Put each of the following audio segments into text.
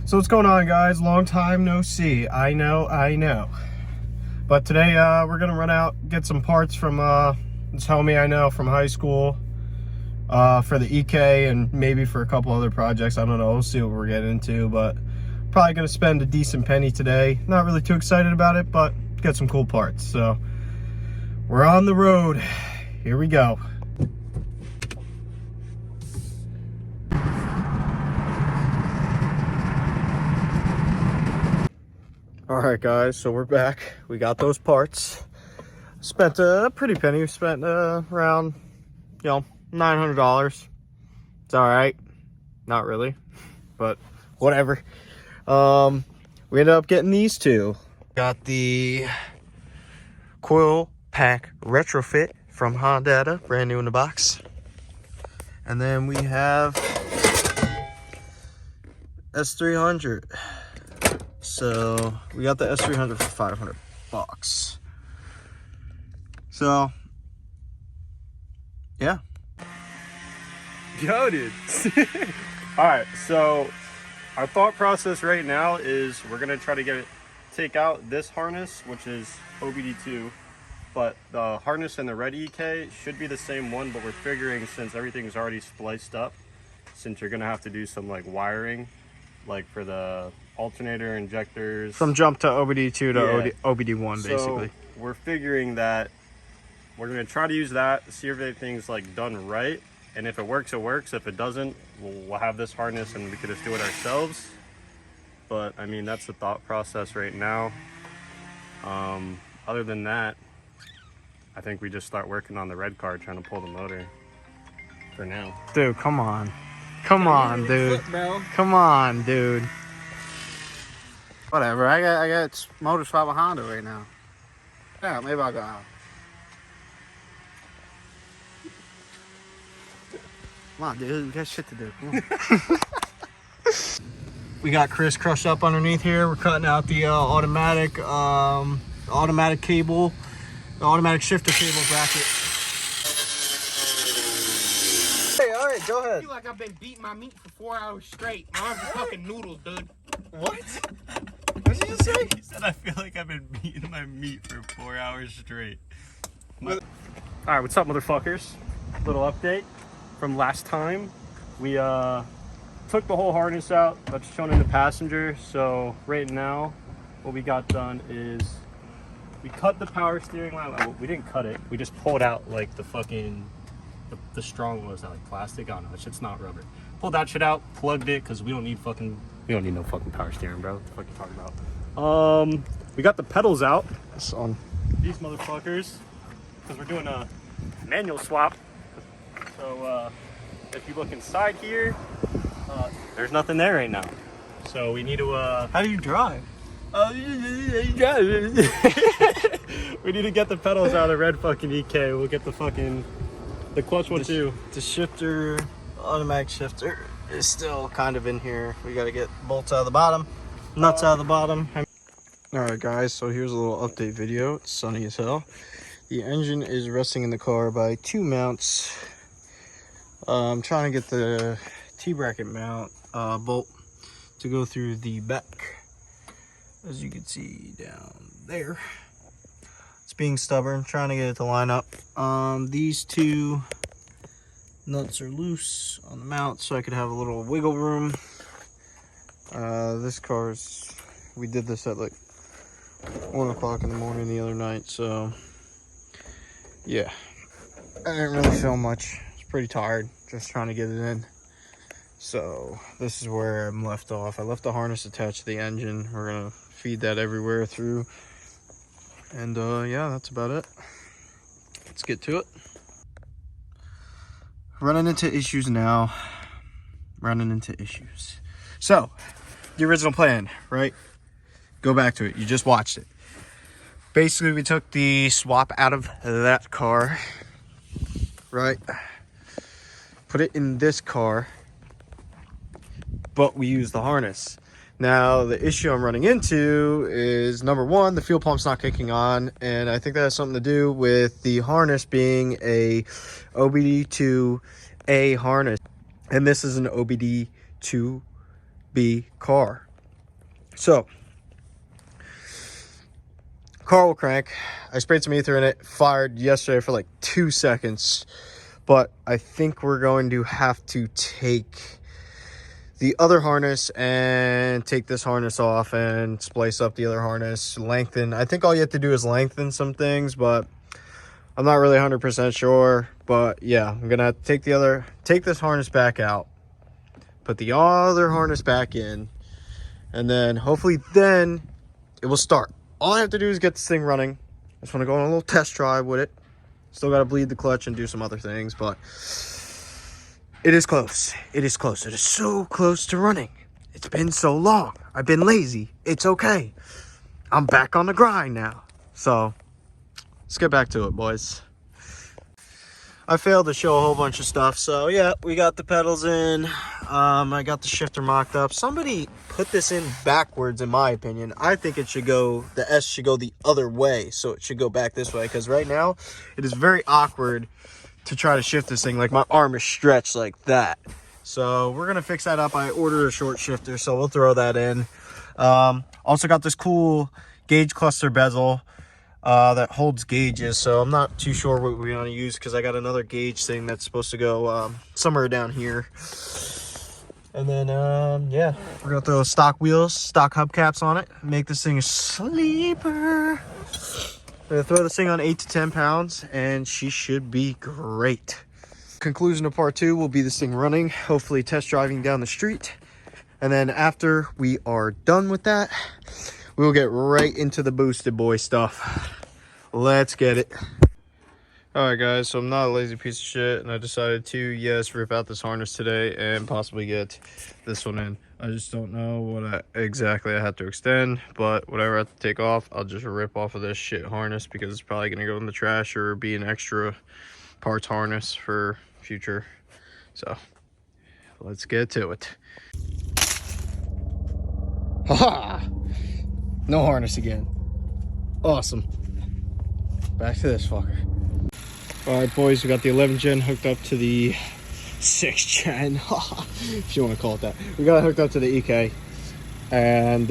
So what's going on, guys? Long time no see. I know. But today we're gonna run out, get some parts from this homie I know from high school for the EK and maybe for a couple other projects. I don't know. We'll see what we're getting into, but probably gonna spend a decent penny today. Not really too excited about it, but get some cool parts. So we're on the road. Here we go. All right, guys, so we're back. We got those parts. Spent a pretty penny. We spent around, $900. It's all right. Not really, but whatever. We ended up getting these two. Got the coil pack retrofit from Honda, brand new in the box. And then we have S300. So we got the S300 for $500. So yeah. Yo, dude. All right, so our thought process right now is we're gonna try to take out this harness, which is OBD2, but the harness and the red EK should be the same one, but we're figuring since everything's already spliced up, since you're gonna have to do some like wiring, like for the alternator, injectors. From jump to OBD2 to OBD1, basically. So we're figuring that we're gonna try to use that, see if everything's like done right. And if it works, it works. If it doesn't, we'll have this harness and we could just do it ourselves. But I mean, that's the thought process right now. Other than that, I think we just start working on the red car, trying to pull the motor for now. Dude, come on. Come on, dude. Come on, dude. Whatever, I got motor swap with Honda right now. Yeah, maybe I'll go out. Come on, dude, we got shit to do. Come on. We got Chris crushed up underneath here. We're cutting out the automatic cable, the automatic shifter cable bracket. Hey, all right, go ahead. I feel like I've been beating my meat for 4 hours straight. My arms are fucking noodles, dude. What? What did you say? He said, I feel like I've been beating my meat for 4 hours straight. All right, what's up, motherfuckers? Little update from last time. We took the whole harness out that's shown in the passenger. So right now what we got done is we cut the power steering line. Well, we didn't cut it, we just pulled out like the fucking the strong was that like plastic? I don't know, that shit's not rubber. Pulled that shit out, plugged it, because we don't need no fucking power steering, bro. What the fuck are you talking about? We got the pedals out. It's on these motherfuckers because we're doing a manual swap. So if you look inside here, there's nothing there right now. So we need to How do you drive? we need to get the pedals out of the red fucking EK. We'll get the clutch one too. The shifter, automatic shifter, is still kind of in here. We got to get bolts out of the bottom, nuts out of the bottom. All right, guys, so here's a little update video. It's sunny as hell. The engine is resting in the car by 2 mounts. I'm trying to get the T-bracket mount bolt to go through the back. As you can see down there, it's being stubborn, trying to get it to line up. These two nuts are loose on the mount, so I could have a little wiggle room. This car's, we did this at like 1 o'clock in the morning the other night, so yeah, I didn't really feel much. I was pretty tired, just trying to get it in. So this is where I'm left off. I left the harness attached to the engine. We're gonna feed that everywhere through, and yeah, that's about it. Let's get to it. Running into issues now. So the original plan, right? Go back to it. You just watched it. Basically, we took the swap out of that car, right? Put it in this car, but we used the harness. Now, the issue I'm running into is, number one, the fuel pump's not kicking on, and I think that has something to do with the harness being a OBD2A harness, and this is an OBD2B car. So, car will crank. I sprayed some ether in it, fired yesterday for like 2 seconds. But I think we're going to have to take the other harness and take this harness off and splice up the other harness, lengthen. I think all you have to do is lengthen some things, but I'm not really 100% sure. But yeah, I'm gonna have to take this harness back out, put the other harness back in, and then hopefully then it will start. All I have to do is get this thing running. I just want to go on a little test drive with it. Still got to bleed the clutch and do some other things, but it is close. It is close. It is so close to running. It's been so long. I've been lazy. It's okay. I'm back on the grind now. So let's get back to it, boys. I failed to show a whole bunch of stuff. So yeah, we got the pedals in. I got the shifter mocked up. Somebody put this in backwards, in my opinion. I think it should go, the S should go the other way. So it should go back this way. Because right now, it is very awkward to try to shift this thing. Like my arm is stretched like that. So we're going to fix that up. I ordered a short shifter, so we'll throw that in. Also got this cool gauge cluster bezel that holds gauges, so I'm not too sure what we're going to use because I got another gauge thing that's supposed to go somewhere down here. And then yeah, we're gonna throw stock wheels, stock hubcaps on it, make this thing a sleeper. We're gonna throw this thing on 8 to 10 pounds and she should be great. Conclusion of part 2 will be this thing running, hopefully test driving down the street. And then after we are done with that, we will get right into the boosted boy stuff. Let's get it. Alright guys, so I'm not a lazy piece of shit and I decided to, yes, rip out this harness today and possibly get this one in. I just don't know what exactly I have to extend, but whatever I have to take off, I'll just rip off of this shit harness because it's probably going to go in the trash or be an extra parts harness for future. So, let's get to it. Haha! No harness again. Awesome. Back to this fucker. Alright boys, we got the 11 gen hooked up to the 6 gen, if you want to call it that. We got it hooked up to the EK. And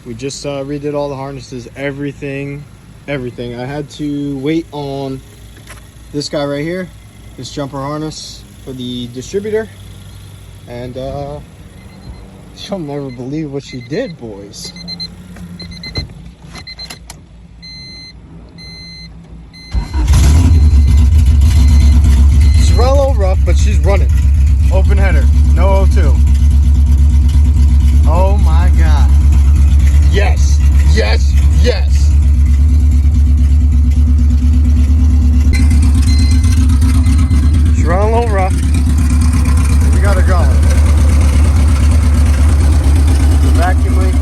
we just redid all the harnesses, everything. I had to wait on this guy right here, this jumper harness for the distributor. And you'll never believe what she did, boys. Run a little rough, but she's running. Open header, no O2. Oh my god. Yes, yes, yes. She's running a little rough. We got her going. The vacuum leak.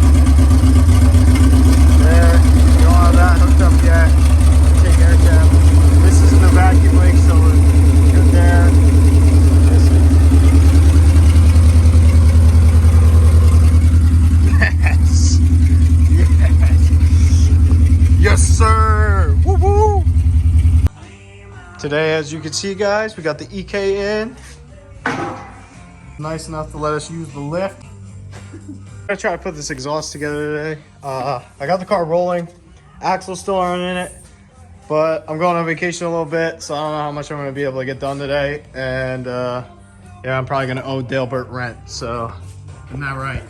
There. You don't have that hooked up yet. Take air tap. This isn't a vacuum leak, so we're there. Yes. Yes. Yes, sir. Woo woo. Today, as you can see, guys, we got the EK in. Nice enough to let us use the lift. I'm gonna try to put this exhaust together today. I got the car rolling. Axle's still running in it. But I'm going on vacation a little bit, so I don't know how much I'm going to be able to get done today. And yeah, I'm probably going to owe Dalebert rent, so isn't that right?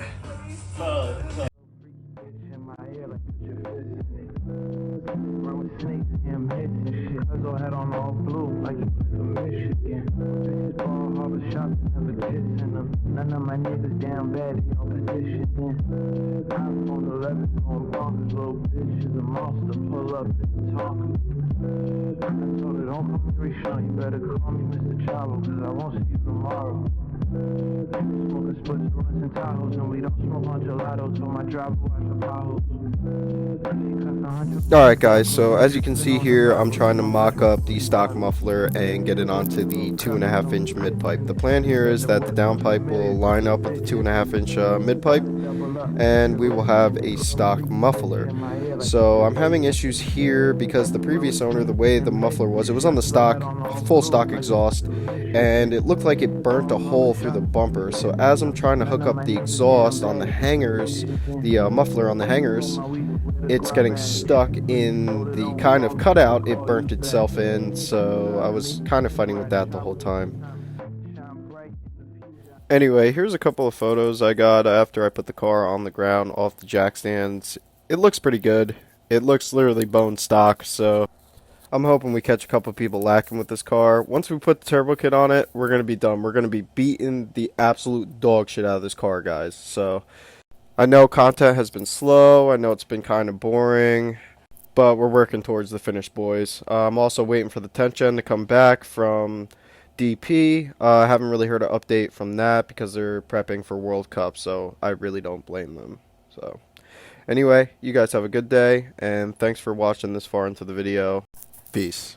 None of my niggas down bad in opposition. I'm on the left, on bonkers, little bitch is a monster. Pull up and talk. I told her, don't call me Rishon, you better call me Mr. Chavo, cause I won't see you tomorrow. Smoking splits, runs and Tahoes, and we don't smoke on gelato, so my driver watch the Tahoes. Alright guys, so as you can see here, I'm trying to mock up the stock muffler and get it onto the 2.5 inch mid pipe. The plan here is that the down pipe will line up with the 2.5 inch mid pipe, and we will have a stock muffler. So I'm having issues here because the previous owner, the way the muffler was, it was on the stock, full stock exhaust, and it looked like it burnt a hole through the bumper. So as I'm trying to hook up the exhaust on the hangers, the muffler on the hangers, it's getting stuck in the kind of cutout it burnt itself in, so I was kind of fighting with that the whole time. Anyway, here's a couple of photos I got after I put the car on the ground off the jack stands. It looks pretty good. It looks literally bone stock, so I'm hoping we catch a couple of people lacking with this car. Once we put the turbo kit on it, we're going to be done. We're going to be beating the absolute dog shit out of this car, guys. So I know content has been slow. I know it's been kind of boring, but we're working towards the finish, boys. I'm also waiting for the 10th gen to come back from DP. I haven't really heard an update from that because they're prepping for World Cup, so I really don't blame them. So anyway, you guys have a good day, and thanks for watching this far into the video. Peace.